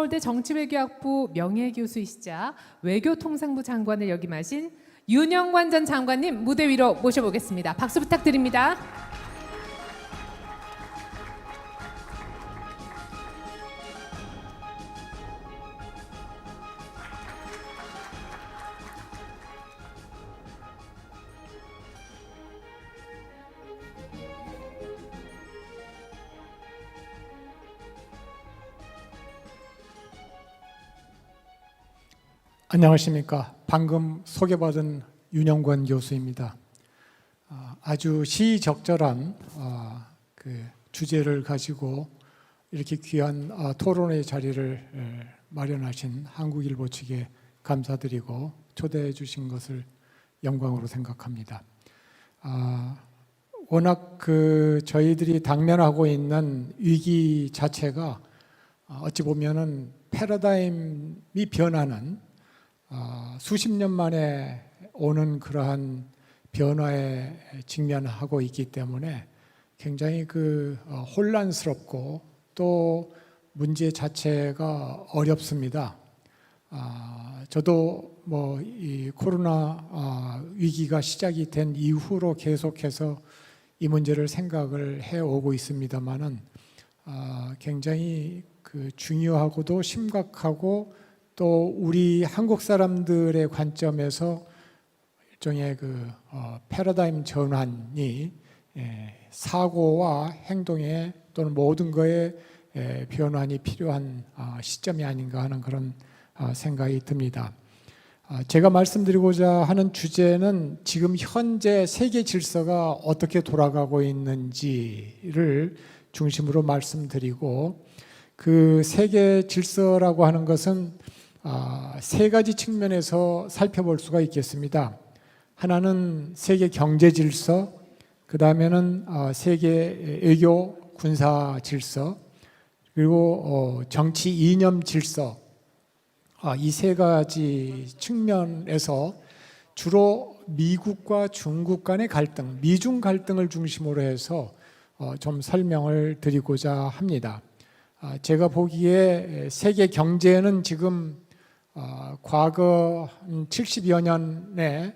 서울대 정치외교학부 명예교수이시자 외교통상부 장관을 역임하신 윤영관 전 장관님 무대 위로 모셔보겠습니다. 박수 부탁드립니다. 안녕하십니까. 방금 소개받은 윤영관 교수입니다. 아주 시적절한 그 주제를 가지고 이렇게 귀한 토론의 자리를 마련하신 한국일보 측에 감사드리고 초대해 주신 것을 영광으로 생각합니다. 워낙 저희들이 당면하고 있는 위기 자체가 어찌 보면은 패러다임이 변하는 수십 년 만에 오는 그러한 변화에 직면하고 있기 때문에 굉장히 혼란스럽고 또 문제 자체가 어렵습니다. 저도 이 코로나 위기가 시작이 된 이후로 계속해서 이 문제를 생각을 해오고 있습니다만은 굉장히 중요하고도 심각하고 또 우리 한국 사람들의 관점에서 일종의 패러다임 전환이 사고와 행동에 또는 모든 것에 변환이 필요한 시점이 아닌가 하는 그런 생각이 듭니다. 제가 말씀드리고자 하는 주제는 지금 현재 세계 질서가 어떻게 돌아가고 있는지를 중심으로 말씀드리고, 그 세계 질서라고 하는 것은 세 가지 측면에서 살펴볼 수가 있겠습니다. 하나는 세계 경제 질서, 그 다음에는 세계 외교 군사 질서, 그리고 정치 이념 질서, 이 세 가지 측면에서 주로 미국과 중국 간의 갈등, 미중 갈등을 중심으로 해서 좀 설명을 드리고자 합니다. 제가 보기에 세계 경제는 지금 과거 70여 년의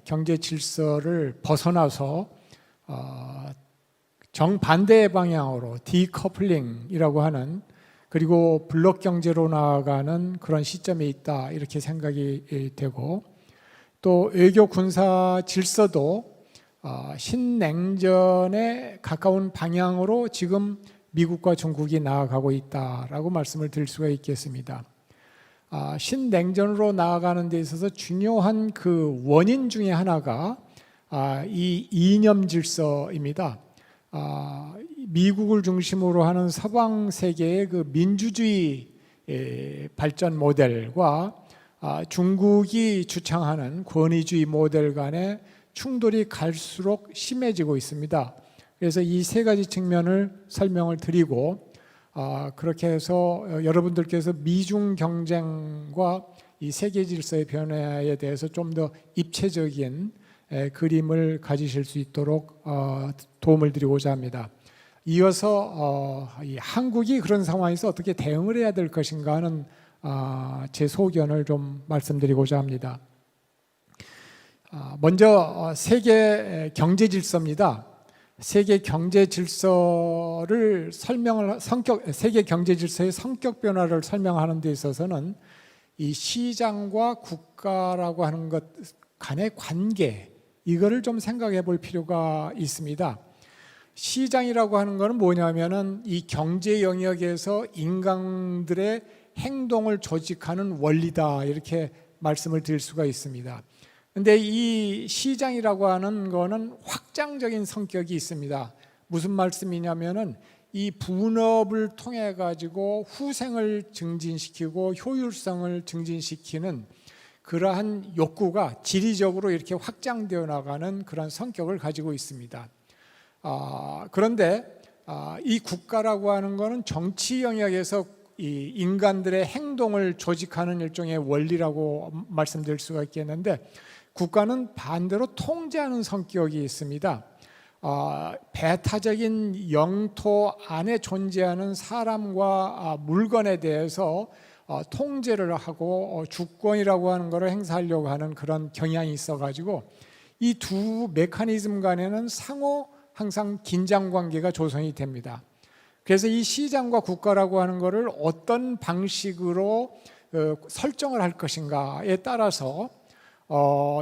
경제 질서를 벗어나서 정반대의 방향으로 디커플링이라고 하는, 그리고 블록 경제로 나아가는 그런 시점에 있다, 이렇게 생각이 되고, 또 외교 군사 질서도 신냉전에 가까운 방향으로 지금 미국과 중국이 나아가고 있다라고 말씀을 드릴 수가 있겠습니다. 신냉전으로 나아가는 데 있어서 중요한 원인 중에 하나가 이 이념 질서입니다. 미국을 중심으로 하는 서방 세계의 민주주의 발전 모델과 중국이 주창하는 권위주의 모델 간의 충돌이 갈수록 심해지고 있습니다. 그래서 이 세 가지 측면을 설명을 드리고, 그렇게 해서 여러분들께서 미중 경쟁과 이 세계 질서의 변화에 대해서 좀 더 입체적인 그림을 가지실 수 있도록 도움을 드리고자 합니다. 이어서 한국이 그런 상황에서 어떻게 대응을 해야 될 것인가 하는 제 소견을 좀 말씀드리고자 합니다. 먼저 세계 경제 질서입니다. 세계 경제 질서를 세계 경제 질서의 성격 변화를 설명하는 데 있어서는 이 시장과 국가라고 하는 것 간의 관계, 이거를 좀 생각해 볼 필요가 있습니다. 시장이라고 하는 것은 뭐냐면은 이 경제 영역에서 인간들의 행동을 조직하는 원리다, 이렇게 말씀을 드릴 수가 있습니다. 근데 이 시장이라고 하는 거는 확장적인 성격이 있습니다. 무슨 말씀이냐면은 이 분업을 통해 가지고 후생을 증진시키고 효율성을 증진시키는 그러한 욕구가 지리적으로 이렇게 확장되어 나가는 그런 성격을 가지고 있습니다. 그런데 이 국가라고 하는 거는 정치 영역에서 이 인간들의 행동을 조직하는 일종의 원리라고 말씀드릴 수가 있겠는데, 국가는 반대로 통제하는 성격이 있습니다. 배타적인 영토 안에 존재하는 사람과 물건에 대해서 통제를 하고 주권이라고 하는 것을 행사하려고 하는 그런 경향이 있어가지고 이 두 메커니즘 간에는 상호 항상 긴장 관계가 조성이 됩니다. 그래서 이 시장과 국가라고 하는 것을 어떤 방식으로 설정을 할 것인가에 따라서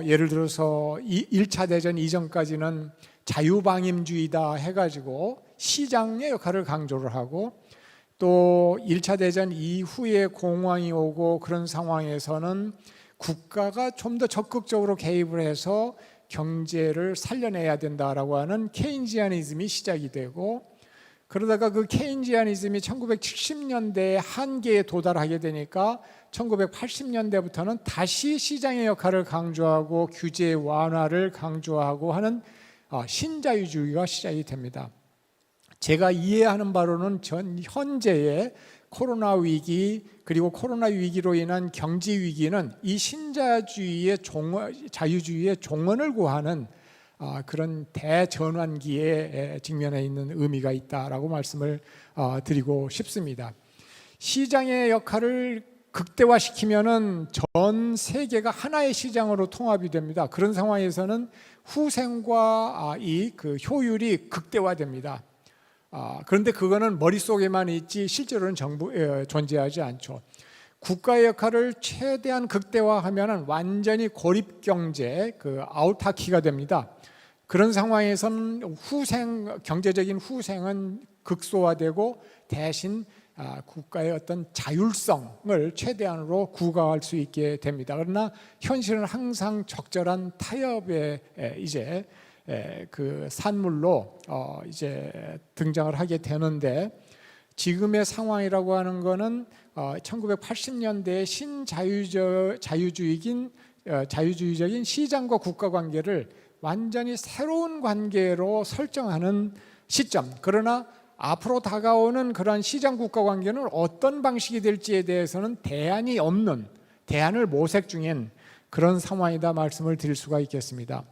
예를 들어서 1차 대전 이전까지는 자유방임주의다 해가지고 시장의 역할을 강조를 하고, 또 1차 대전 이후에 공황이 오고 그런 상황에서는 국가가 좀 더 적극적으로 개입을 해서 경제를 살려내야 된다라고 하는 케인지아니즘이 시작이 되고, 그러다가 그 케인지아니즘이 1970년대에 한계에 도달하게 되니까 1980년대부터는 다시 시장의 역할을 강조하고 규제 완화를 강조하고 하는 신자유주의가 시작이 됩니다. 제가 이해하는 바로는 현재의 코로나 위기, 그리고 코로나 위기로 인한 경제 위기는 이 신자유주의의 자유주의의 종언을 구하는 그런 대전환기에 직면해 있는 의미가 있다라고 말씀을 드리고 싶습니다. 시장의 역할을 극대화시키면은 전 세계가 하나의 시장으로 통합이 됩니다. 그런 상황에서는 후생과 그 효율이 극대화됩니다. 그런데 그거는 머릿속에만 있지 실제로는 존재하지 않죠. 국가의 역할을 최대한 극대화하면 완전히 고립경제, 아우타키가 됩니다. 그런 상황에서는 경제적인 후생은 극소화되고 대신 국가의 어떤 자율성을 최대한으로 구가할 수 있게 됩니다. 그러나 현실은 항상 적절한 타협의 이제 그 산물로 이제 등장을 하게 되는데, 지금의 상황이라고 하는 것은 1980년대의 자유주의적인 시장과 국가 관계를 완전히 새로운 관계로 설정하는 시점. 그러나 앞으로 다가오는 그러한 시장 국가 관계는 어떤 방식이 될지에 대해서는 대안이 없는, 대안을 모색 중인 그런 상황이다 말씀을 드릴 수가 있겠습니다.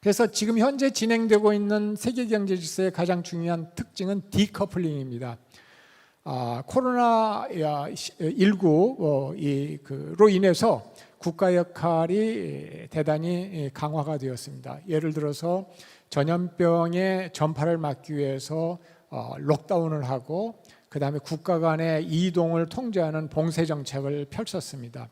그래서 지금 현재 진행되고 있는 세계 경제 질서의 가장 중요한 특징은 디커플링입니다. 코로나19로 인해서 국가 역할이 대단히 강화가 되었습니다. 예를 들어서 전염병의 전파를 막기 위해서 록다운을 하고, 그 다음에 국가 간의 이동을 통제하는 봉쇄 정책을 펼쳤습니다.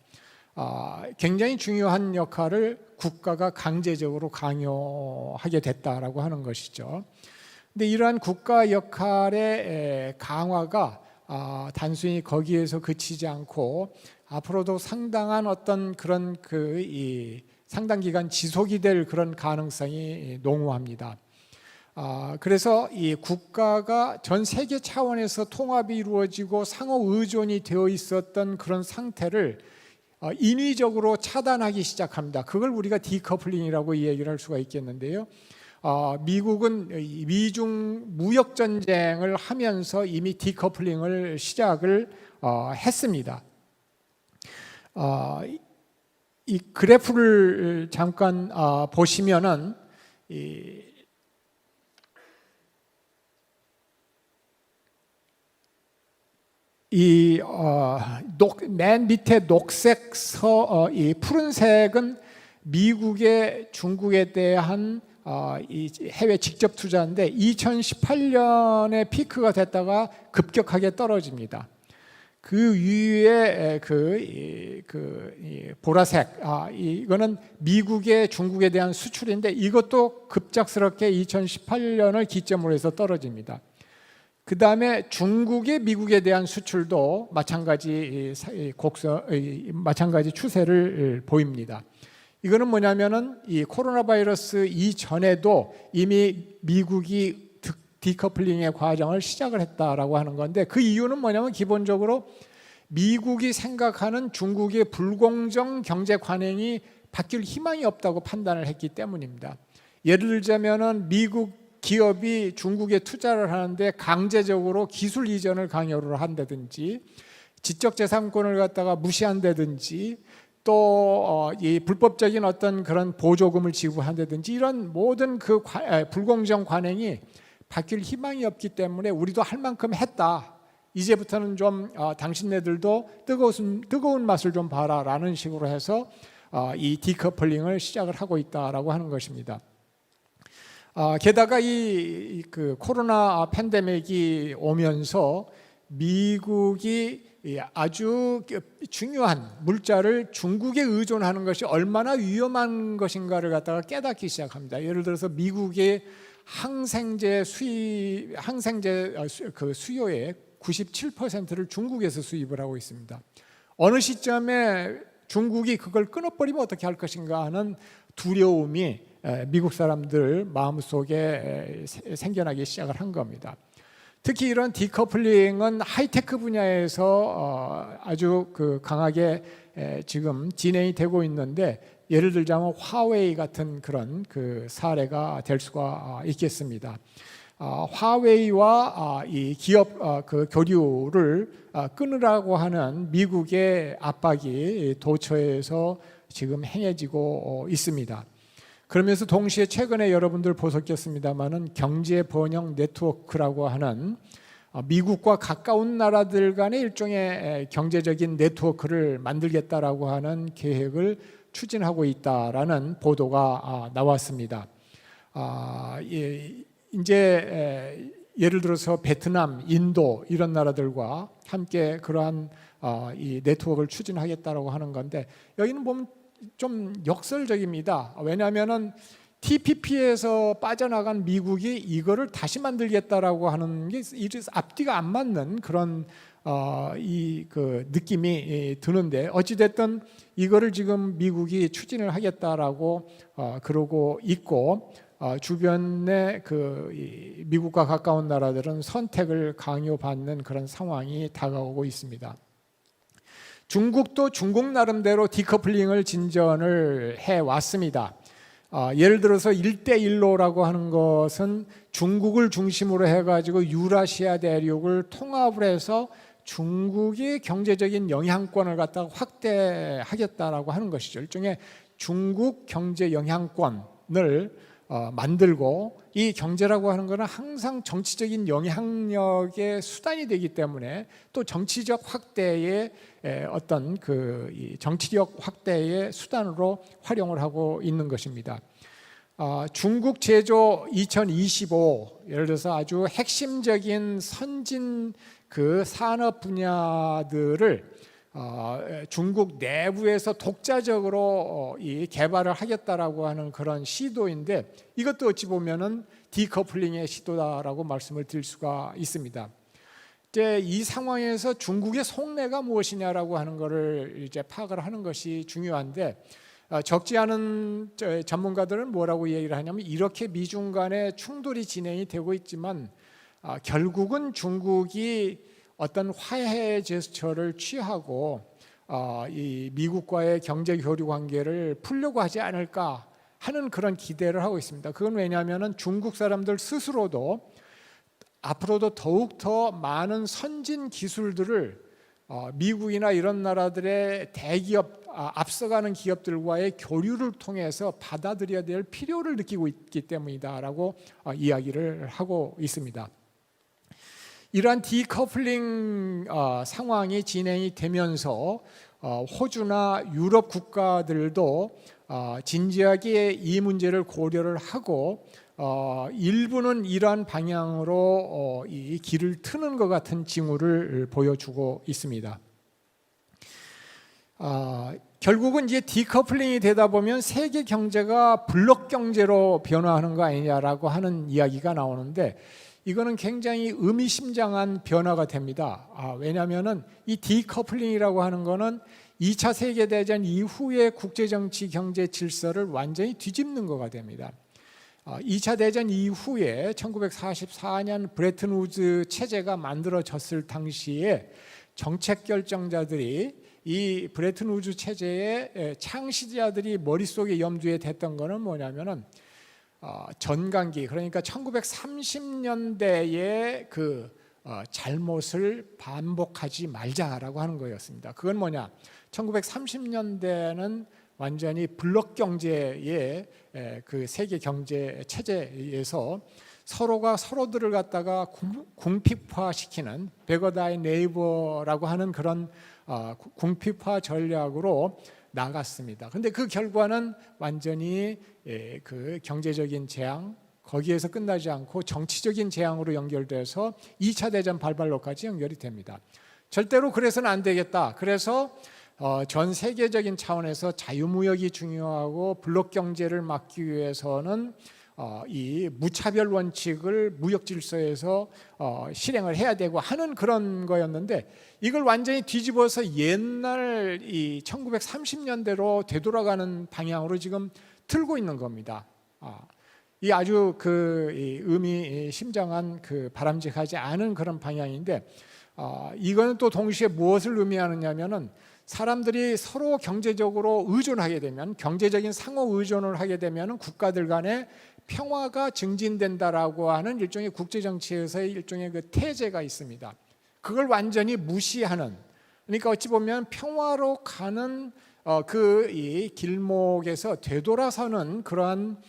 굉장히 중요한 역할을 국가가 강제적으로 강요하게 됐다라고 하는 것이죠. 근데 이러한 국가 역할의 강화가 단순히 거기에서 그치지 않고 앞으로도 상당한 어떤 그런 상당 기간 지속이 될 그런 가능성이 농후합니다. 그래서 이 국가가 전 세계 차원에서 통합이 이루어지고 상호 의존이 되어 있었던 그런 상태를 인위적으로 차단하기 시작합니다. 그걸 우리가 디커플링이라고 얘기를 할 수가 있겠는데요. 미국은 미중 무역 전쟁을 하면서 이미 디커플링을 시작을 했습니다. 이 그래프를 잠깐 보시면은 맨 밑에 녹색 이 푸른색은 미국의 중국에 대한 이 해외 직접 투자인데 2018년에 피크가 됐다가 급격하게 떨어집니다. 그 위에 보라색 이거는 미국의 중국에 대한 수출인데 이것도 급작스럽게 2018년을 기점으로 해서 떨어집니다. 그 다음에 중국의 미국에 대한 수출도 마찬가지 추세를 보입니다. 이거는 뭐냐면은 이 코로나 바이러스 이전에도 이미 미국이 디커플링의 과정을 시작을 했다라고 하는 건데, 그 이유는 뭐냐면 기본적으로 미국이 생각하는 중국의 불공정 경제 관행이 바뀔 희망이 없다고 판단을 했기 때문입니다. 예를 들자면은 미국 기업이 중국에 투자를 하는데 강제적으로 기술 이전을 강요를 한다든지, 지적재산권을 갖다가 무시한다든지, 또 이 불법적인 어떤 그런 보조금을 지급한다든지 이런 모든 그 불공정 관행이 바뀔 희망이 없기 때문에 우리도 할 만큼 했다. 이제부터는 좀 당신네들도 뜨거운 맛을 좀 봐라라는 식으로 해서 이 디커플링을 시작을 하고 있다라고 하는 것입니다. 게다가 그 코로나 팬데믹이 오면서 미국이 아주 중요한 물자를 중국에 의존하는 것이 얼마나 위험한 것인가를 갖다가 깨닫기 시작합니다. 예를 들어서 미국의 항생제 그 수요의 97%를 중국에서 수입을 하고 있습니다. 어느 시점에 중국이 그걸 끊어버리면 어떻게 할 것인가 하는 두려움이 미국 사람들 마음속에 생겨나기 시작을 한 겁니다. 특히 이런 디커플링은 하이테크 분야에서 아주 강하게 지금 진행이 되고 있는데, 예를 들자면 화웨이 같은 그런 그 사례가 될 수가 있겠습니다. 화웨이와 이 기업 그 교류를 끊으라고 하는 미국의 압박이 도처에서 지금 행해지고 있습니다. 그러면서 동시에 최근에 여러분들 보셨겠습니다마는 경제 번영 네트워크라고 하는 미국과 가까운 나라들 간의 일종의 경제적인 네트워크를 만들겠다라고 하는 계획을 추진하고 있다라는 보도가 나왔습니다. 이제 예를 들어서 베트남, 인도 이런 나라들과 함께 그러한 이 네트워크를 추진하겠다라고 하는 건데, 여기는 보면 좀 역설적입니다. 왜냐하면은 TPP에서 빠져나간 미국이 이거를 다시 만들겠다라고 하는 게 앞뒤가 안 맞는 그런 그 느낌이 드는데, 어찌 됐든 이거를 지금 미국이 추진을 하겠다라고 그러고 있고, 주변에 그 미국과 가까운 나라들은 선택을 강요받는 그런 상황이 다가오고 있습니다. 중국도 중국 나름대로 디커플링을 진전을 해왔습니다. 예를 들어서 1대1로라고 하는 것은 중국을 중심으로 해가지고 유라시아 대륙을 통합을 해서 중국의 경제적인 영향권을 갖다가 확대하겠다라고 하는 것이죠. 일종의 중국 경제 영향권을 만들고, 이 경제라고 하는 것은 항상 정치적인 영향력의 수단이 되기 때문에 또 정치적 확대의 어떤 그 정치력 확대의 수단으로 활용을 하고 있는 것입니다. 중국 제조 2025, 예를 들어서 아주 핵심적인 선진 그 산업 분야들을 중국 내부에서 독자적으로 이 개발을 하겠다라고 하는 그런 시도인데, 이것도 어찌 보면은 디커플링의 시도다라고 말씀을 드릴 수가 있습니다. 이제 이 상황에서 중국의 속내가 무엇이냐라고 하는 것을 이제 파악을 하는 것이 중요한데, 적지 않은 전문가들은 뭐라고 얘기를 하냐면, 이렇게 미중 간의 충돌이 진행이 되고 있지만 결국은 중국이 어떤 화해 제스처를 취하고 이 미국과의 경제 교류 관계를 풀려고 하지 않을까 하는 그런 기대를 하고 있습니다. 그건 왜냐하면 중국 사람들 스스로도 앞으로도 더욱 더 많은 선진 기술들을 미국이나 이런 나라들의 대기업, 앞서가는 기업들과의 교류를 통해서 받아들여야 될 필요를 느끼고 있기 때문이다라고 이야기를 하고 있습니다. 이러한 디커플링 상황이 진행이 되면서 호주나 유럽 국가들도 진지하게 이 문제를 고려를 하고 일부는 이러한 방향으로 이 길을 트는 것 같은 징후를 보여주고 있습니다. 결국은 이제 디커플링이 되다 보면 세계 경제가 블록 경제로 변화하는 거 아니냐라고 하는 이야기가 나오는데, 이거는 굉장히 의미심장한 변화가 됩니다. 왜냐하면 이 디커플링이라고 하는 거는 2차 세계대전 이후의 국제정치 경제 질서를 완전히 뒤집는 거가 됩니다. 2차 대전 이후에 1944년 브레튼 우즈 체제가 만들어졌을 당시에 정책 결정자들이 이 브레튼 우즈 체제의 창시자들이 머릿속에 염두에 댔던 거는 뭐냐면은 전강기, 그러니까 1930년대의 그 잘못을 반복하지 말자라고 하는 거였습니다. 그건 뭐냐? 1930년대는 완전히 블록 경제의 그 세계 경제 체제에서 서로가 서로들을 갖다가 궁핍화시키는 베거 다이 네이버라고 하는 그런 궁핍화 전략으로 나갔습니다. 근데 그 결과는 완전히 그 경제적인 재앙, 거기에서 끝나지 않고 정치적인 재앙으로 연결돼서 2차 대전 발발로까지 연결이 됩니다. 절대로 그래서는 안 되겠다. 그래서 전 세계적인 차원에서 자유무역이 중요하고 블록 경제를 막기 위해서는 이 무차별 원칙을 무역 질서에서 실행을 해야 되고 하는 그런 거였는데, 이걸 완전히 뒤집어서 옛날 이 1930년대로 되돌아가는 방향으로 지금 틀고 있는 겁니다. 이 아주 그 의미심장한 그 바람직하지 않은 그런 방향인데, 이거는 또 동시에 무엇을 의미하느냐면은 사람들이 서로 경제적으로 의존하게 되면, 경제적인 상호 의존을 하게 되면 국가들 간에 평화가 증진된다라고 하는 일종의 국제 정치에서의 일종의 그 태제가 있습니다. 그걸 완전히 무시하는, 그러니까 어찌 보면 평화로 가는 그 이 길목에서 되돌아서는 그러한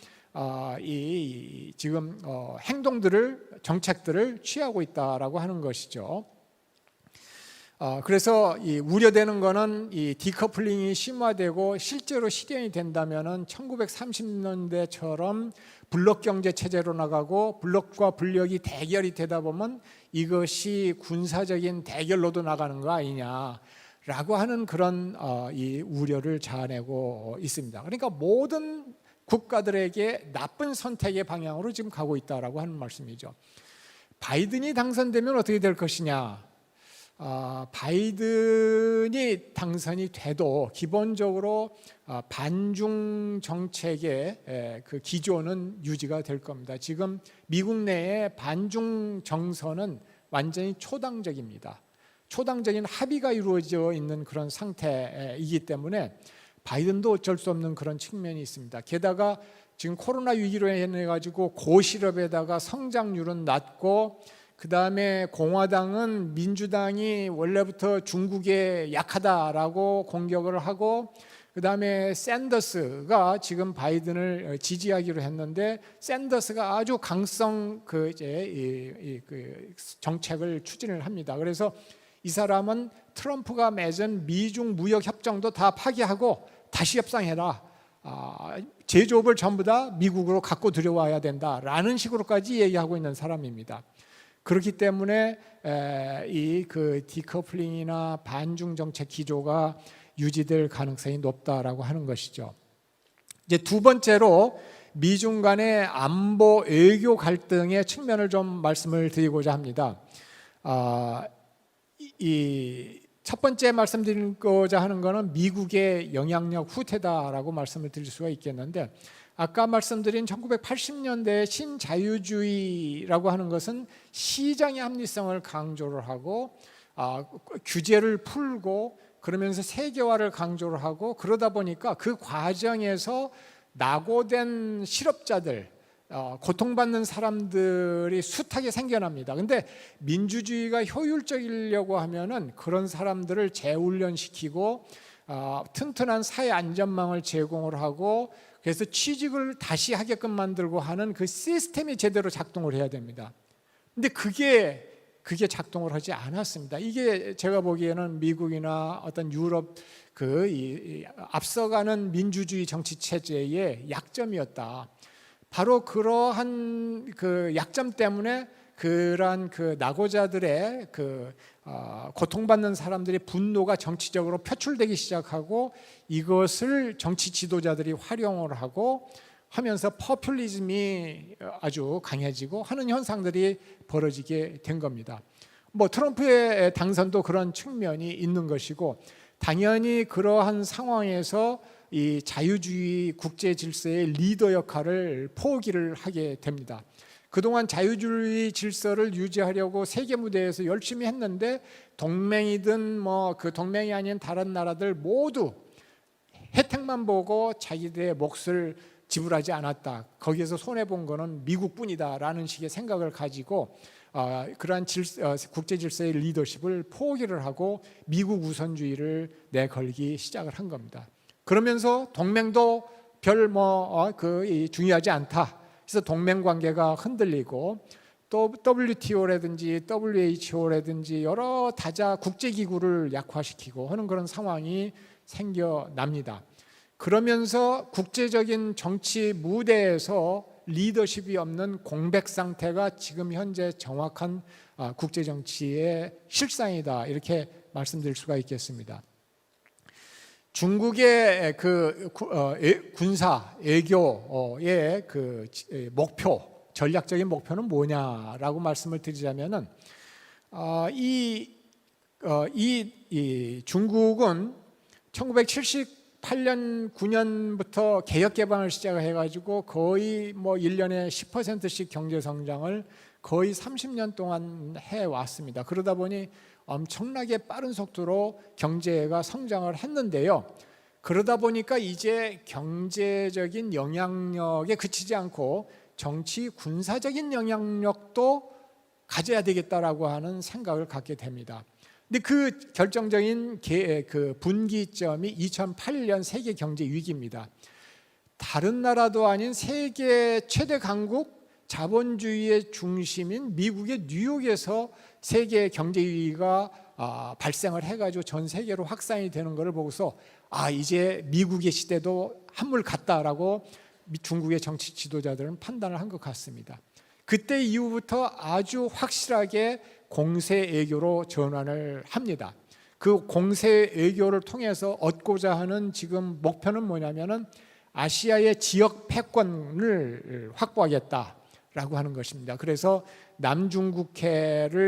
이 지금 행동들을, 정책들을 취하고 있다라고 하는 것이죠. 그래서 이 우려되는 거는 이 디커플링이 심화되고 실제로 실현이 된다면은 1930년대처럼 블록 경제 체제로 나가고 블록과 블록이 대결이 되다 보면 이것이 군사적인 대결로도 나가는 거 아니냐라고 하는 그런 이 우려를 자아내고 있습니다. 그러니까 모든 국가들에게 나쁜 선택의 방향으로 지금 가고 있다라고 하는 말씀이죠. 바이든이 당선되면 어떻게 될 것이냐? 바이든이 당선이 돼도 기본적으로 반중 정책의 그 기조는 유지가 될 겁니다. 지금 미국 내의 반중 정서는 완전히 초당적입니다. 초당적인 합의가 이루어져 있는 그런 상태이기 때문에 바이든도 어쩔 수 없는 그런 측면이 있습니다. 게다가 지금 코로나 위기로 인해 가지고 고실업에다가 성장률은 낮고, 그 다음에 공화당은 민주당이 원래부터 중국에 약하다라고 공격을 하고, 그 다음에 샌더스가 지금 바이든을 지지하기로 했는데 샌더스가 아주 강성 그 정책을 추진을 합니다. 그래서 이 사람은 트럼프가 맺은 미중 무역 협정도 다 파기하고 다시 협상해라. 제조업을 전부 다 미국으로 갖고 들여와야 된다라는 식으로까지 얘기하고 있는 사람입니다. 그렇기 때문에 이 그 디커플링이나 반중 정책 기조가 유지될 가능성이 높다라고 하는 것이죠. 이제 두 번째로 미중 간의 안보 외교 갈등의 측면을 좀 말씀을 드리고자 합니다. 이 첫 번째 말씀드리고자 하는 것은 미국의 영향력 후퇴다라고 말씀을 드릴 수가 있겠는데, 아까 말씀드린 1980년대 신자유주의라고 하는 것은 시장의 합리성을 강조를 하고 규제를 풀고 그러면서 세계화를 강조를 하고, 그러다 보니까 그 과정에서 낙오된 실업자들, 고통받는 사람들이 숱하게 생겨납니다. 근데 민주주의가 효율적이려고 하면은 그런 사람들을 재훈련시키고 튼튼한 사회 안전망을 제공을 하고, 그래서 취직을 다시 하게끔 만들고 하는 그 시스템이 제대로 작동을 해야 됩니다. 근데 그게 작동을 하지 않았습니다. 이게 제가 보기에는 미국이나 어떤 유럽 앞서가는 민주주의 정치 체제의 약점이었다. 바로 그러한 그 약점 때문에 그러한 그 낙오자들의 고통받는 사람들의 분노가 정치적으로 표출되기 시작하고, 이것을 정치 지도자들이 활용을 하고 하면서 포퓰리즘이 아주 강해지고 하는 현상들이 벌어지게 된 겁니다. 뭐 트럼프의 당선도 그런 측면이 있는 것이고, 당연히 그러한 상황에서 이 자유주의 국제 질서의 리더 역할을 포기를 하게 됩니다. 그동안 자유주의 질서를 유지하려고 세계 무대에서 열심히 했는데, 동맹이든 뭐 그 동맹이 아닌 다른 나라들 모두 혜택만 보고 자기들의 몫을 지불하지 않았다. 거기에서 손해 본 거는 미국뿐이다라는 식의 생각을 가지고 그러한 국제 질서의 리더십을 포기를 하고 미국 우선주의를 내걸기 시작을 한 겁니다. 그러면서 동맹도 별 중요하지 않다. 그래서 동맹 관계가 흔들리고 또 WTO라든지 WHO라든지 여러 다자 국제기구를 약화시키고 하는 그런 상황이 생겨납니다. 그러면서 국제적인 정치 무대에서 리더십이 없는 공백 상태가 지금 현재 정확한 국제정치의 실상이다, 이렇게 말씀드릴 수가 있겠습니다. 중국의 군사 외교의 전략적인 목표는 뭐냐라고 말씀을 드리자면은 중국은 1978년 9년부터 개혁 개방을 시작해가지고 거의 1년에 10%씩 경제 성장을 거의 30년 동안 해왔습니다. 그러다 보니 엄청나게 빠른 속도로 경제가 성장을 했는데요. 그러다 보니까 이제 경제적인 영향력에 그치지 않고 정치 군사적인 영향력도 가져야 되겠다라고 하는 생각을 갖게 됩니다. 근데 그 결정적인 분기점이 2008년 세계 경제 위기입니다. 다른 나라도 아닌 세계 최대 강국 자본주의의 중심인 미국의 뉴욕에서 세계 경제 위기가 발생을 해가지고 전 세계로 확산이 되는 것을 보고서 이제 미국의 시대도 한물 갔다라고 중국의 정치 지도자들은 판단을 한 것 같습니다. 그때 이후부터 아주 확실하게 공세 외교로 전환을 합니다. 그 공세 외교를 통해서 얻고자 하는 지금 목표는 뭐냐면은 아시아의 지역 패권을 확보하겠다라고 하는 것입니다. 그래서 남중국해를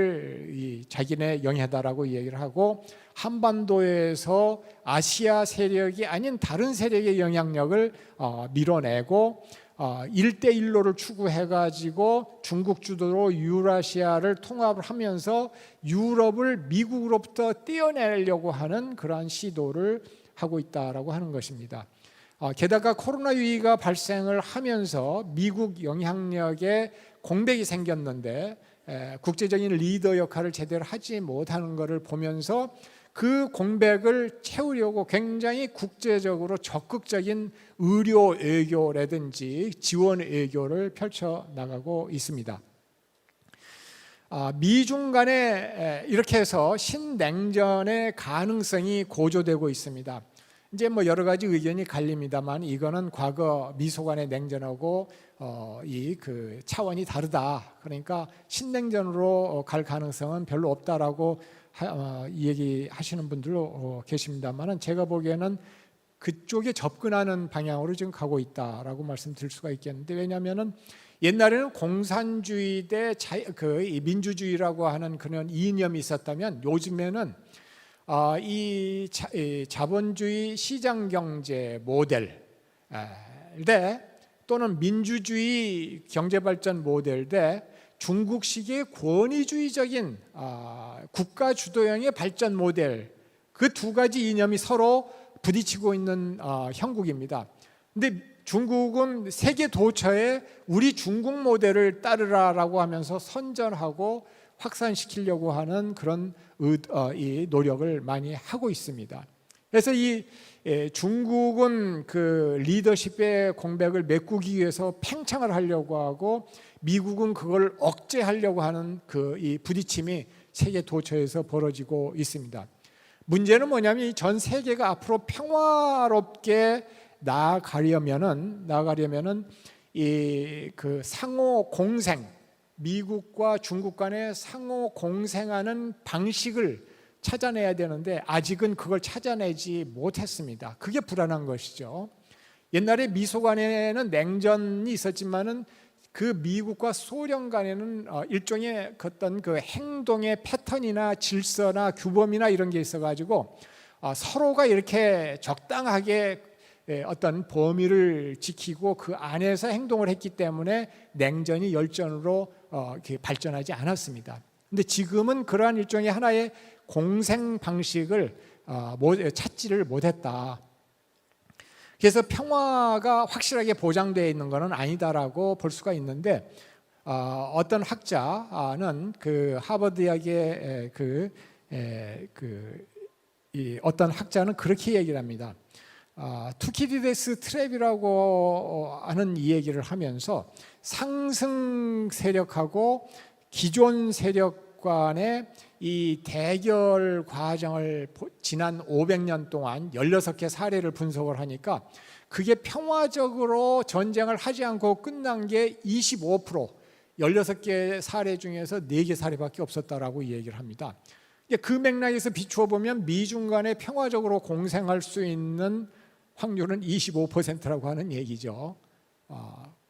자기네 영해다라고 얘기를 하고 한반도에서 아시아 세력이 아닌 다른 세력의 영향력을 밀어내고 1대1로를 추구해가지고 중국 주도로 유라시아를 통합을 하면서 유럽을 미국으로부터 떼어내려고 하는 그러한 시도를 하고 있다라고 하는 것입니다. 게다가 코로나 위기가 발생을 하면서 미국 영향력에 공백이 생겼는데 국제적인 리더 역할을 제대로 하지 못하는 것을 보면서 그 공백을 채우려고 굉장히 국제적으로 적극적인 의료 외교라든지 지원 외교를 펼쳐나가고 있습니다. 미중 간에 이렇게 해서 신냉전의 가능성이 고조되고 있습니다. 이제 여러 가지 의견이 갈립니다만 이거는 과거 미소 간의 냉전하고 그 차원이 다르다. 그러니까 신냉전으로 갈 가능성은 별로 없다라고 얘기하시는 분들도 계십니다만 제가 보기에는 그쪽에 접근하는 방향으로 지금 가고 있다라고 말씀드릴 수가 있겠는데, 왜냐하면은 옛날에는 공산주의 대 민주주의라고 하는 그런 이념이 있었다면 요즘에는 이 자본주의 시장경제 모델 대 또는 민주주의 경제발전 모델 대 중국식의 권위주의적인 국가 주도형의 발전 모델, 그 두 가지 이념이 서로 부딪히고 있는 형국입니다. 근데 중국은 세계 도처에 우리 중국 모델을 따르라라고 하면서 선전하고 확산시키려고 하는 그런 이 노력을 많이 하고 있습니다. 그래서 이 중국은 그 리더십의 공백을 메꾸기 위해서 팽창을 하려고 하고 미국은 그걸 억제하려고 하는 이 부딪힘이 세계 도처에서 벌어지고 있습니다. 문제는 뭐냐면 전 세계가 앞으로 평화롭게 나아가려면은 이 그 상호 공생, 미국과 중국 간의 상호 공생하는 방식을 찾아내야 되는데 아직은 그걸 찾아내지 못했습니다. 그게 불안한 것이죠. 옛날에 미소 간에는 냉전이 있었지만은 그 미국과 소련 간에는 일종의 어떤 그 행동의 패턴이나 질서나 규범이나 이런 게 있어가지고 서로가 이렇게 적당하게 어떤 범위를 지키고 그 안에서 행동을 했기 때문에 냉전이 열전으로 발전하지 않았습니다. 근데 지금은 그러한 일종의 하나의 공생 방식을 찾지를 못했다. 그래서 평화가 확실하게 보장되어 있는 것은 아니다라고 볼 수가 있는데 어떤 학자는 그 하버드 대학의 어떤 학자는 그렇게 얘기를 합니다. 투키디데스 트랩이라고 하는 이 얘기를 하면서 상승 세력하고 기존 세력 간의 이 대결 과정을 지난 500년 동안 16개 사례를 분석을 하니까 그게 평화적으로 전쟁을 하지 않고 끝난 게 25%, 16개 사례 중에서 4개 사례밖에 없었다라고 얘기를 합니다. 그 맥락에서 비추어 보면 미중 간에 평화적으로 공생할 수 있는 확률은 25%라고 하는 얘기죠.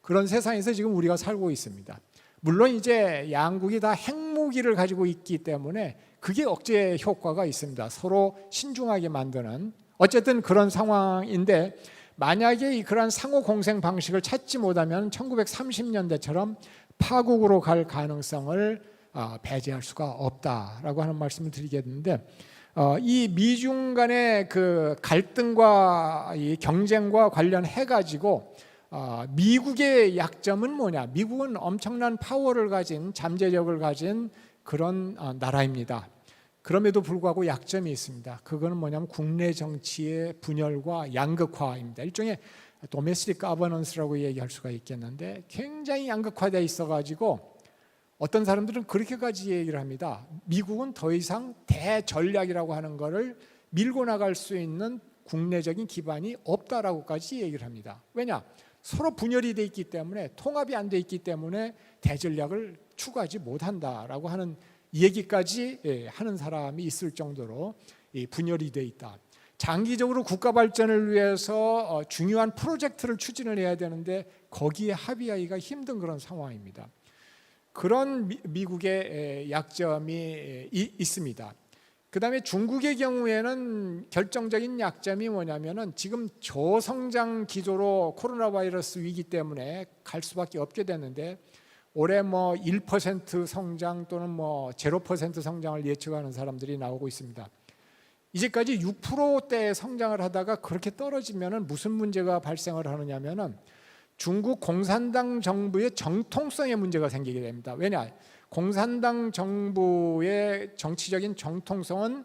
그런 세상에서 지금 우리가 살고 있습니다. 물론 이제 양국이 다 핵무기를 가지고 있기 때문에 그게 억제 효과가 있습니다. 서로 신중하게 만드는 어쨌든 그런 상황인데 만약에 그런 상호 공생 방식을 찾지 못하면 1930년대처럼 파국으로 갈 가능성을 배제할 수가 없다라고 하는 말씀을 드리겠는데 이 미중 간의 그 갈등과 이 경쟁과 관련해 가지고 미국의 약점은 뭐냐? 미국은 엄청난 파워를 가진 잠재력을 가진 그런 나라입니다. 그럼에도 불구하고 약점이 있습니다. 그거는 뭐냐면 국내 정치의 분열과 양극화입니다. 일종의 도메스틱 가버넌스라고 얘기할 수가 있겠는데 굉장히 양극화되어 있어가지고 어떤 사람들은 그렇게까지 얘기를 합니다. 미국은 더 이상 대전략이라고 하는 것을 밀고 나갈 수 있는 국내적인 기반이 없다라고까지 얘기를 합니다. 왜냐? 서로 분열이 돼 있기 때문에 통합이 안 돼 있기 때문에 대전략을 추구하지 못한다라고 하는 얘기까지 하는 사람이 있을 정도로 분열이 돼 있다. 장기적으로 국가 발전을 위해서 중요한 프로젝트를 추진을 해야 되는데 거기에 합의하기가 힘든 그런 상황입니다. 그런 미국의 약점이 있습니다. 그 다음에 중국의 경우에는 결정적인 약점이 뭐냐면은 지금 저성장 기조로 코로나 바이러스 위기 때문에 갈 수밖에 없게 됐는데 올해 뭐 1% 성장 또는 뭐 0% 성장을 예측하는 사람들이 나오고 있습니다. 이제까지 6%대의 성장을 하다가 그렇게 떨어지면은 무슨 문제가 발생을 하느냐면은 중국 공산당 정부의 정통성에 문제가 생기게 됩니다. 왜냐? 공산당 정부의 정치적인 정통성은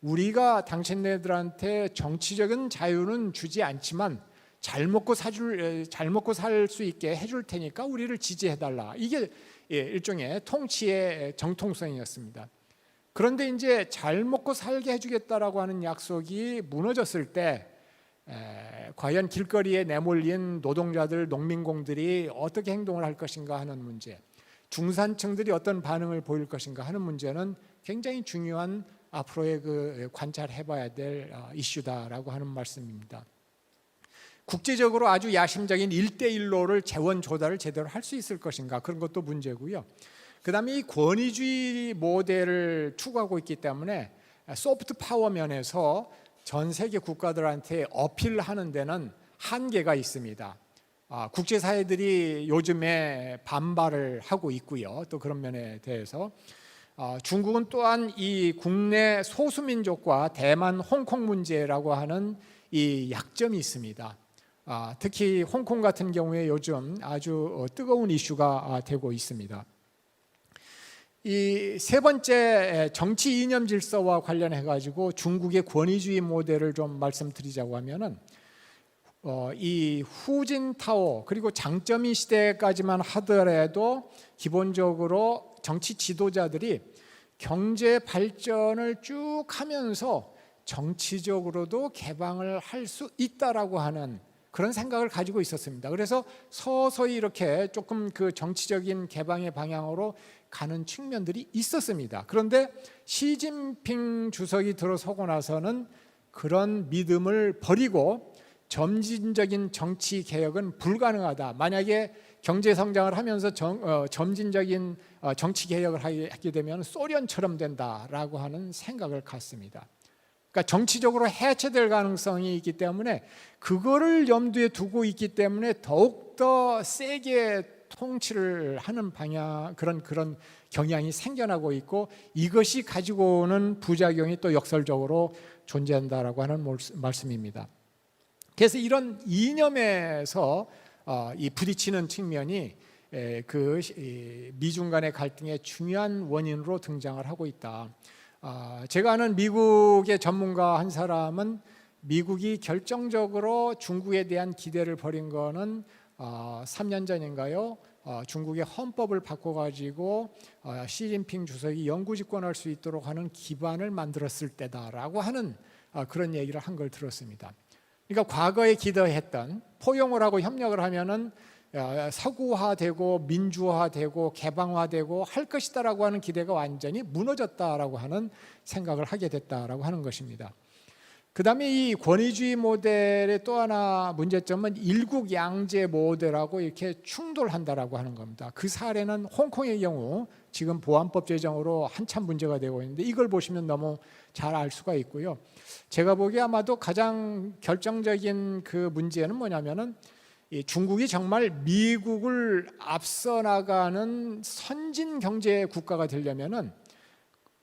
우리가 당신네들한테 정치적인 자유는 주지 않지만 잘 먹고 살 수 있게 해줄 테니까 우리를 지지해달라. 이게 일종의 통치의 정통성이었습니다. 그런데 이제 잘 먹고 살게 해주겠다라고 하는 약속이 무너졌을 때 과연 길거리에 내몰린 노동자들, 농민공들이 어떻게 행동을 할 것인가 하는 문제, 중산층들이 어떤 반응을 보일 것인가 하는 문제는 굉장히 중요한 앞으로의 그 관찰해봐야 될 이슈다라고 하는 말씀입니다. 국제적으로 아주 야심적인 1대1로를 재원 조달을 제대로 할 수 있을 것인가 그런 것도 문제고요. 그 다음에 이 권위주의 모델을 추구하고 있기 때문에 소프트 파워 면에서 전 세계 국가들한테 어필하는 데는 한계가 있습니다. 국제사회들이 요즘에 반발을 하고 있고요. 또 그런 면에 대해서 중국은 또한 이 국내 소수민족과 대만, 홍콩 문제라고 하는 이 약점이 있습니다. 특히 홍콩 같은 경우에 요즘 아주 뜨거운 이슈가 되고 있습니다. 이 세 번째 정치 이념 질서와 관련해 가지고 중국의 권위주의 모델을 좀 말씀드리자고 하면은 이 후진타오 그리고 장점인 시대까지만 하더라도 기본적으로 정치 지도자들이 경제 발전을 쭉 하면서 정치적으로도 개방을 할 수 있다라고 하는 그런 생각을 가지고 있었습니다. 그래서 서서히 이렇게 조금 그 정치적인 개방의 방향으로 가는 측면들이 있었습니다. 그런데 시진핑 주석이 들어서고 나서는 그런 믿음을 버리고 점진적인 정치 개혁은 불가능하다. 만약에 경제 성장을 하면서 점진적인 정치 개혁을 하게 되면 소련처럼 된다라고 하는 생각을 갖습니다. 그러니까 정치적으로 해체될 가능성이 있기 때문에 그거를 염두에 두고 있기 때문에 더욱더 세게 통치를 하는 방향 그런 경향이 생겨나고 있고 이것이 가지고 오는 부작용이 또 역설적으로 존재한다라고 하는 말씀입니다. 그래서 이런 이념에서 이 부딪히는 측면이 미중 간의 갈등의 중요한 원인으로 등장을 하고 있다. 제가 아는 미국의 전문가 한 사람은 미국이 결정적으로 중국에 대한 기대를 버린 거는 3년 전인가요? 중국의 헌법을 바꿔가지고 시진핑 주석이 영구 집권할 수 있도록 하는 기반을 만들었을 때다라고 하는 그런 얘기를 한 걸 들었습니다. 그러니까 과거에 기대했던 포용을 하고 협력을 하면은 서구화되고 민주화되고 개방화되고 할 것이다라고 하는 기대가 완전히 무너졌다라고 하는 생각을 하게 됐다라고 하는 것입니다. 그 다음에 이 권위주의 모델의 또 하나 문제점은 일국양제 모델하고 이렇게 충돌한다라고 하는 겁니다. 그 사례는 홍콩의 경우 지금 보안법 제정으로 한참 문제가 되고 있는데 이걸 보시면 너무 잘 알 수가 있고요. 제가 보기에 아마도 가장 결정적인 그 문제는 뭐냐면은 중국이 정말 미국을 앞서 나가는 선진 경제 국가가 되려면은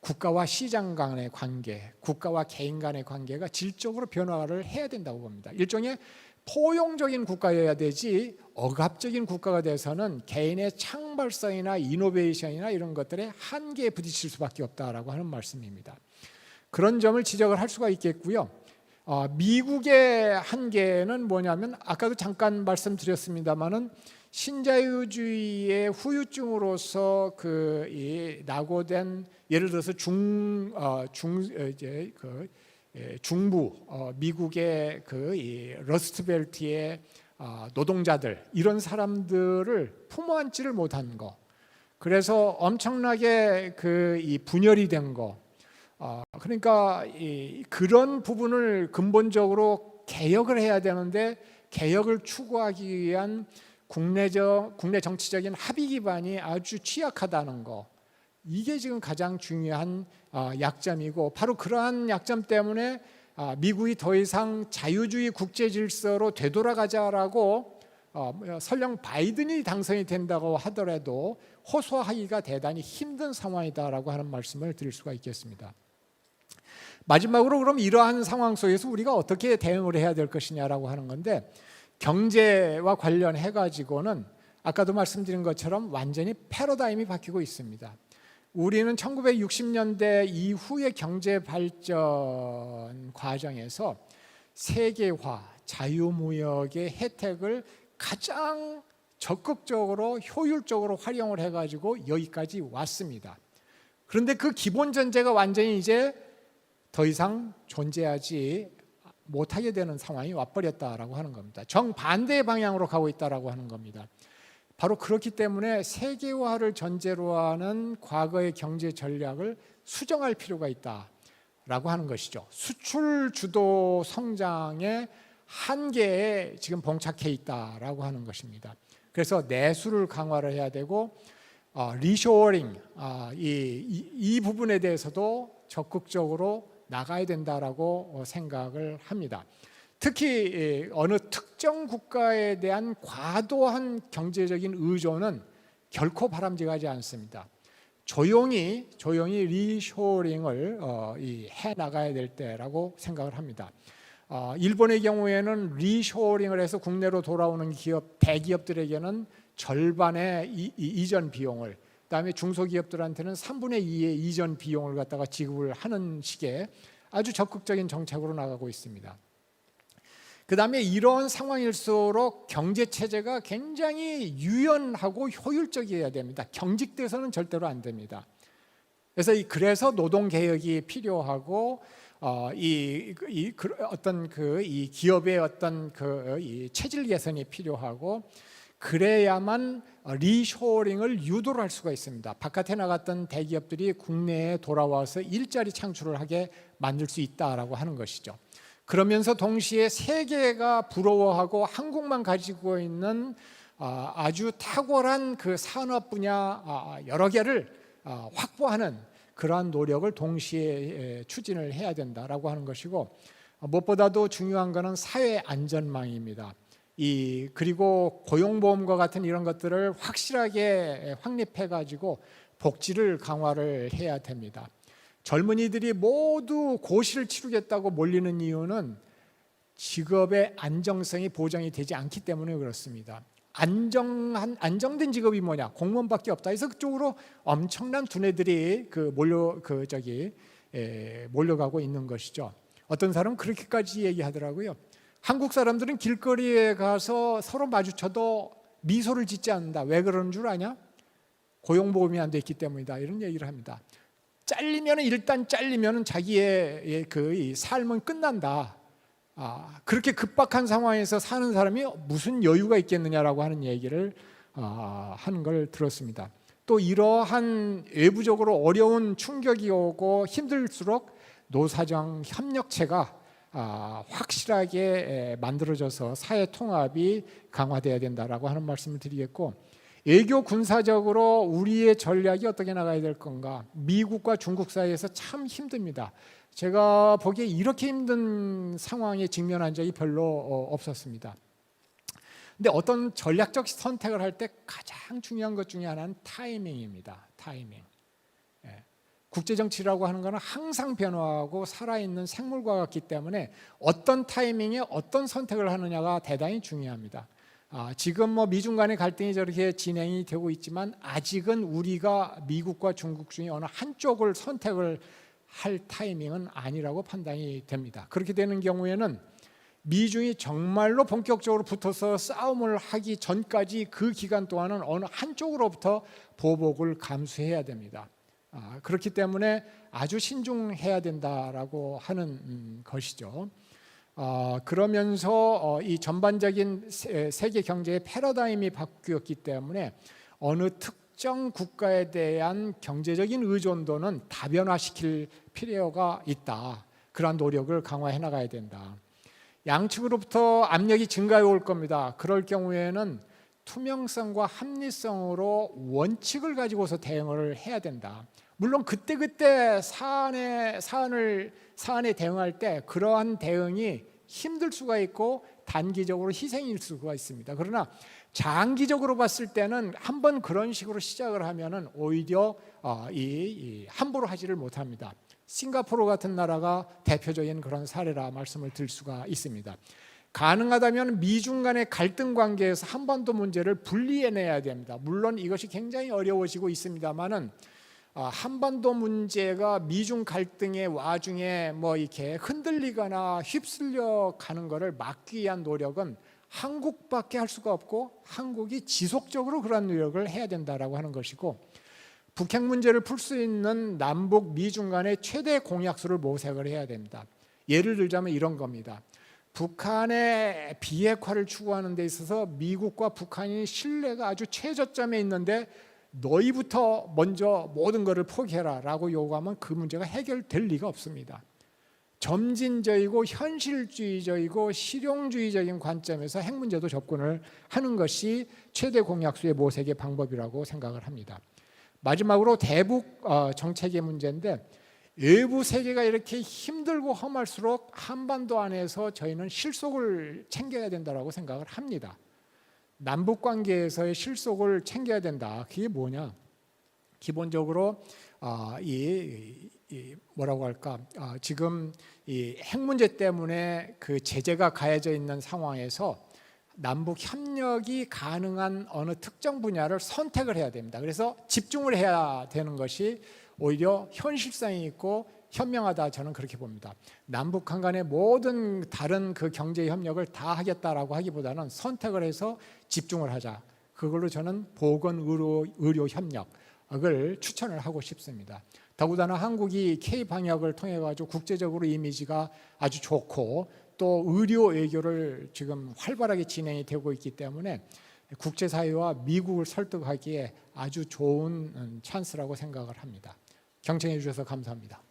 국가와 시장 간의 관계, 국가와 개인 간의 관계가 질적으로 변화를 해야 된다고 봅니다. 일종의 포용적인 국가여야 되지 억압적인 국가가 돼서는 개인의 창발성이나 이노베이션이나 이런 것들의 한계에 부딪힐 수밖에 없다라고 하는 말씀입니다. 그런 점을 지적을 할 수가 있겠고요. 미국의 한계는 뭐냐면 아까도 잠깐 말씀드렸습니다마는 신자유주의의 후유증으로서 낙오된 예를 들어서 중부 미국의 러스트벨트의 노동자들 이런 사람들을 품어안지를 못한 거, 그래서 엄청나게 이 분열이 된 거. 그러니까 그런 부분을 근본적으로 개혁을 해야 되는데 개혁을 추구하기 위한 국내 정치적인 합의 기반이 아주 취약하다는 거, 이게 지금 가장 중요한 약점이고 바로 그러한 약점 때문에 미국이 더 이상 자유주의 국제 질서로 되돌아가자라고 설령 바이든이 당선이 된다고 하더라도 호소하기가 대단히 힘든 상황이다라고 하는 말씀을 드릴 수가 있겠습니다. 마지막으로 그럼 이러한 상황 속에서 우리가 어떻게 대응을 해야 될 것이냐라고 하는 건데, 경제와 관련해 가지고는 아까도 말씀드린 것처럼 완전히 패러다임이 바뀌고 있습니다. 우리는 1960년대 이후의 경제 발전 과정에서 세계화, 자유무역의 혜택을 가장 적극적으로 효율적으로 활용을 해가지고 여기까지 왔습니다. 그런데 그 기본 전제가 완전히 이제 더 이상 존재하지 못하게 되는 상황이 와버렸다라고 하는 겁니다. 정반대의 방향으로 가고 있다라고 하는 겁니다. 바로 그렇기 때문에 세계화를 전제로 하는 과거의 경제 전략을 수정할 필요가 있다라고 하는 것이죠. 수출 주도 성장의 한계에 지금 봉착해 있다라고 하는 것입니다. 그래서 내수를 강화를 해야 되고 리쇼어링 이 부분에 대해서도 적극적으로 나가야 된다라고 생각을 합니다. 특히 어느 특정 국가에 대한 과도한 경제적인 의존은 결코 바람직하지 않습니다. 조용히 리쇼어링을 해 나가야 될 때라고 생각을 합니다. 일본의 경우에는 리쇼어링을 해서 국내로 돌아오는 대기업들에게는 절반의 이전 비용을, 그다음에 중소기업들한테는 3분의 2의 이전 비용을 갖다가 지급을 하는 식의 아주 적극적인 정책으로 나가고 있습니다. 그다음에 이런 상황일수록 경제 체제가 굉장히 유연하고 효율적이어야 됩니다. 경직돼서는 절대로 안 됩니다. 그래서 노동 개혁이 필요하고 이 기업의 어떤 이 체질 개선이 필요하고, 그래야만 리쇼어링을 유도를 할 수가 있습니다. 바깥에 나갔던 대기업들이 국내에 돌아와서 일자리 창출을 하게 만들 수 있다라고 하는 것이죠. 그러면서 동시에 세계가 부러워하고 한국만 가지고 있는 아주 탁월한 그 산업 분야 여러 개를 확보하는 그러한 노력을 동시에 추진을 해야 된다라고 하는 것이고, 무엇보다도 중요한 것은 사회 안전망입니다. 그리고 고용보험과 같은 이런 것들을 확실하게 확립해 가지고 복지를 강화를 해야 됩니다. 젊은이들이 모두 고시를 치르겠다고 몰리는 이유는 직업의 안정성이 보장이 되지 않기 때문에 그렇습니다. 안정된 직업이 뭐냐? 공무원밖에 없다. 그래서 그쪽으로 엄청난 두뇌들이 몰려가고 있는 것이죠. 어떤 사람은 그렇게까지 얘기하더라고요. 한국 사람들은 길거리에 가서 서로 마주쳐도 미소를 짓지 않는다. 왜 그러는 줄 아냐? 고용보험이 안 돼 있기 때문이다. 이런 얘기를 합니다. 일단 잘리면 자기의 그 삶은 끝난다. 그렇게 급박한 상황에서 사는 사람이 무슨 여유가 있겠느냐라고 하는 얘기를 하는 걸 들었습니다. 또 이러한 외부적으로 어려운 충격이 오고 힘들수록 노사정 협력체가 확실하게 만들어져서 사회 통합이 강화돼야 된다라고 하는 말씀을 드리겠고, 외교 군사적으로 우리의 전략이 어떻게 나가야 될 건가? 미국과 중국 사이에서 참 힘듭니다. 제가 보기에 이렇게 힘든 상황에 직면한 적이 별로 없었습니다. 근데 어떤 전략적 선택을 할 때 가장 중요한 것 중에 하나는 타이밍입니다. 타이밍. 국제정치라고 하는 것은 항상 변화하고 살아있는 생물과 같기 때문에 어떤 타이밍에 어떤 선택을 하느냐가 대단히 중요합니다. 지금 미중 간의 갈등이 저렇게 진행이 되고 있지만 아직은 우리가 미국과 중국 중에 어느 한쪽을 선택을 할 타이밍은 아니라고 판단이 됩니다. 그렇게 되는 경우에는 미중이 정말로 본격적으로 붙어서 싸움을 하기 전까지 그 기간 동안은 어느 한쪽으로부터 보복을 감수해야 됩니다. 그렇기 때문에 아주 신중해야 된다라고 하는 것이죠. 그러면서 이 전반적인 세계 경제의 패러다임이 바뀌었기 때문에 어느 특정 국가에 대한 경제적인 의존도는 다변화시킬 필요가 있다. 그러한 노력을 강화해 나가야 된다. 양측으로부터 압력이 증가해 올 겁니다. 그럴 경우에는 투명성과 합리성으로 원칙을 가지고서 대응을 해야 된다. 물론 그때그때 사안에 대응할 때 그러한 대응이 힘들 수가 있고 단기적으로 희생일 수가 있습니다. 그러나 장기적으로 봤을 때는 한번 그런 식으로 시작을 하면은 오히려 함부로 하지를 못합니다. 싱가포르 같은 나라가 대표적인 그런 사례라 말씀을 드릴 수가 있습니다. 가능하다면 미중 간의 갈등 관계에서 한반도 문제를 분리해내야 됩니다. 물론 이것이 굉장히 어려워지고 있습니다만은 한반도 문제가 미중 갈등의 와중에 이렇게 흔들리거나 휩쓸려 가는 것을 막기 위한 노력은 한국밖에 할 수가 없고 한국이 지속적으로 그런 노력을 해야 된다라고 하는 것이고, 북핵 문제를 풀 수 있는 남북 미중 간의 최대 공약수를 모색을 해야 됩니다. 예를 들자면 이런 겁니다. 북한의 비핵화를 추구하는 데 있어서 미국과 북한이 신뢰가 아주 최저점에 있는데 너희부터 먼저 모든 것을 포기해라 라고 요구하면 그 문제가 해결될 리가 없습니다. 점진적이고 현실주의적이고 실용주의적인 관점에서 핵 문제도 접근을 하는 것이 최대 공약수의 모색의 방법이라고 생각을 합니다. 마지막으로 대북 정책의 문제인데, 외부 세계가 이렇게 힘들고 험할수록 한반도 안에서 저희는 실속을 챙겨야 된다고 생각을 합니다. 남북 관계에서의 실속을 챙겨야 된다. 그게 뭐냐? 기본적으로 지금 이 핵 문제 때문에 그 제재가 가해져 있는 상황에서 남북 협력이 가능한 어느 특정 분야를 선택을 해야 됩니다. 그래서 집중을 해야 되는 것이 오히려 현실성이 있고 현명하다, 저는 그렇게 봅니다. 남북한 간의 모든 다른 그 경제 협력을 다 하겠다라고 하기보다는 선택을 해서 집중을 하자. 그걸로 저는 보건 의료 협력을 추천을 하고 싶습니다. 더구나 한국이 K 방역을 통해 가지고 국제적으로 이미지가 아주 좋고 또 의료 외교를 지금 활발하게 진행이 되고 있기 때문에 국제사회와 미국을 설득하기에 아주 좋은 찬스라고 생각을 합니다. 경청해 주셔서 감사합니다.